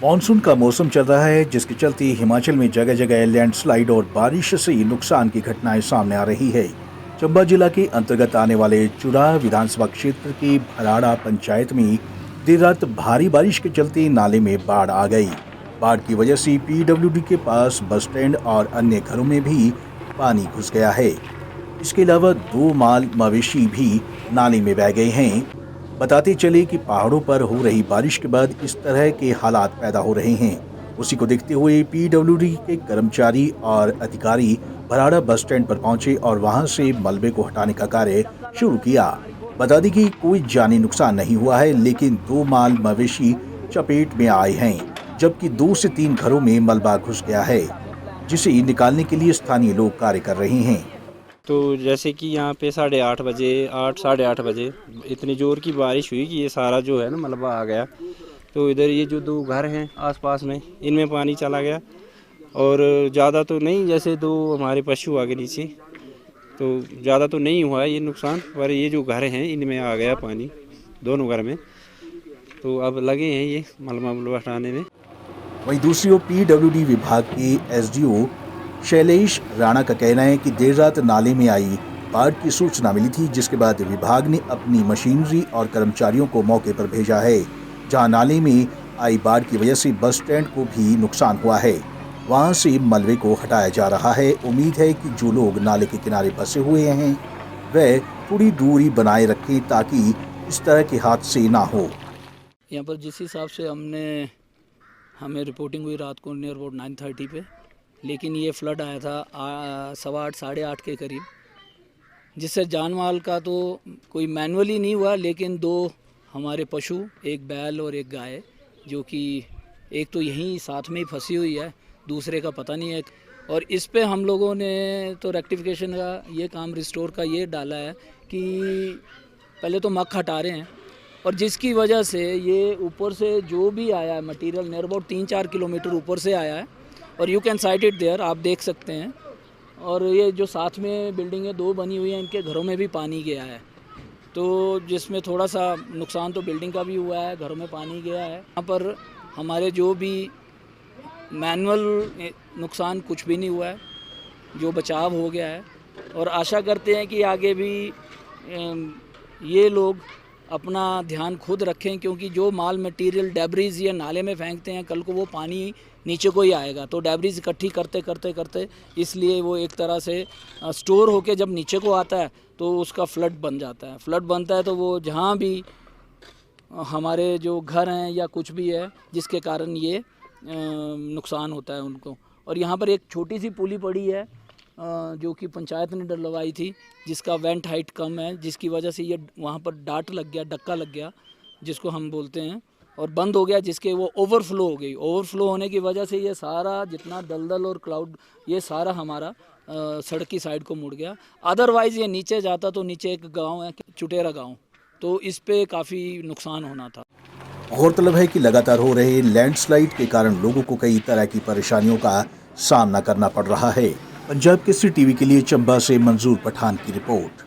Monsoon का मौसम चल रहा है, जिसके चलते हिमाचल में जगह जगह लैंडस्लाइड और बारिश से नुकसान की घटनाएं सामने आ रही है। चंबा जिला के अंतर्गत आने वाले चुरा विधानसभा क्षेत्र की भराड़ा पंचायत में देर रात भारी बारिश के चलते नाले में बाढ़ आ गई। बाढ़ की वजह से पीडब्ल्यूडी के पास बस स्टैंड और अन्य घरों में भी पानी घुस गया है। इसके अलावा 2 माल मवेशी भी नाले में बह गए हैं। बताते चले कि पहाड़ों पर हो रही बारिश के बाद इस तरह के हालात पैदा हो रहे हैं। उसी को देखते हुए पीडब्ल्यूडी के कर्मचारी और अधिकारी भराड़ा बस स्टैंड पर पहुंचे और वहां से मलबे को हटाने का कार्य शुरू किया। बता दें कि कोई जानी नुकसान नहीं हुआ है, लेकिन 2 माल मवेशी चपेट में आए हैं, जबकि 2 से 3 घरों में मलबा घुस गया है, जिसे निकालने के लिए स्थानीय लोग कार्य कर रहे हैं। तो जैसे कि यहाँ पे 8:30 बजे इतनी ज़ोर की बारिश हुई कि ये सारा जो है ना मलबा आ गया। तो इधर ये जो 2 घर हैं आसपास में, इनमें पानी चला गया और ज़्यादा तो नहीं, जैसे 2 हमारे पशु आ गए नीचे, तो ज़्यादा तो नहीं हुआ ये नुकसान, पर ये जो घर हैं इनमें आ गया पानी, दोनों घर में। तो अब लगे हैं ये मलबा हटाने में। वहीं दूसरी ओर पीडब्ल्यूडी विभाग के एसडीओ शैलेश राणा का कहना है कि देर रात नाले में आई बाढ़ की सूचना मिली थी, जिसके बाद विभाग ने अपनी मशीनरी और कर्मचारियों को मौके पर भेजा है। जहां नाले में आई बाढ़ की वजह से बस स्टैंड को भी नुकसान हुआ है, वहां से मलबे को हटाया जा रहा है। उम्मीद है कि जो लोग नाले के किनारे फंसे हुए हैं वह थोड़ी दूरी बनाए रखें ताकि इस तरह के हादसे ना हो। यहाँ पर जिस हिसाब से हमें रिपोर्टिंग हुई रात को नियर अबाउट 9:30 पे, लेकिन ये फ्लड आया था 8:15 साढ़े 8 के करीब, जिससे जान माल का तो कोई मैनुअली नहीं हुआ, लेकिन 2 हमारे पशु, एक बैल और एक गाय, जो कि एक तो यहीं साथ में ही फंसी हुई है, दूसरे का पता नहीं है। और इस पे हम लोगों ने तो रेक्टिफिकेशन का ये काम, रिस्टोर का ये डाला है कि पहले तो मक हटा रहे हैं, और जिसकी वजह से ये ऊपर से जो भी आया है मटेरियल नियर अबाउट 3-4 किलोमीटर ऊपर से आया है, और you can cite it there, आप देख सकते हैं। और ये जो साथ में बिल्डिंगें 2 बनी हुई हैं, इनके घरों में भी पानी गया है, तो जिसमें थोड़ा सा नुकसान तो बिल्डिंग का भी हुआ है, घरों में पानी गया है। यहाँ पर हमारे जो भी मैनुअल नुकसान कुछ भी नहीं हुआ है, जो बचाव हो गया है। और आशा करते हैं कि आगे भी ये लोग अपना ध्यान खुद रखें, क्योंकि जो माल मटेरियल डेब्रीज ये नाले में फेंकते हैं, कल को वो पानी नीचे को ही आएगा, तो डेब्रीज इकट्ठी करते करते करते इसलिए वो एक तरह से स्टोर होके जब नीचे को आता है तो उसका फ्लड बन जाता है। फ्लड बनता है तो वो जहाँ भी हमारे जो घर हैं या कुछ भी है, जिसके कारण ये नुकसान होता है उनको। और यहाँ पर एक छोटी सी पुली पड़ी है जो कि पंचायत ने डलवाई थी, जिसका वेंट हाइट कम है, जिसकी वजह से ये वहाँ पर डाट लग गया, डक्का लग गया जिसको हम बोलते हैं, और बंद हो गया, जिसके वो ओवरफ्लो हो गई। ओवरफ्लो होने की वजह से ये सारा जितना दलदल और क्लाउड, ये सारा हमारा सड़क की साइड को मुड़ गया। अदरवाइज़ ये नीचे जाता तो नीचे एक गांव है चुटेरा गांव, तो इस पे काफ़ी नुकसान होना था। गौरतलब है कि लगातार हो रहे लैंडस्लाइड के कारण लोगों को कई तरह की परेशानियों का सामना करना पड़ रहा है। पंजाब केसरी टीवी के लिए चंबा से मंजूर पठान की रिपोर्ट।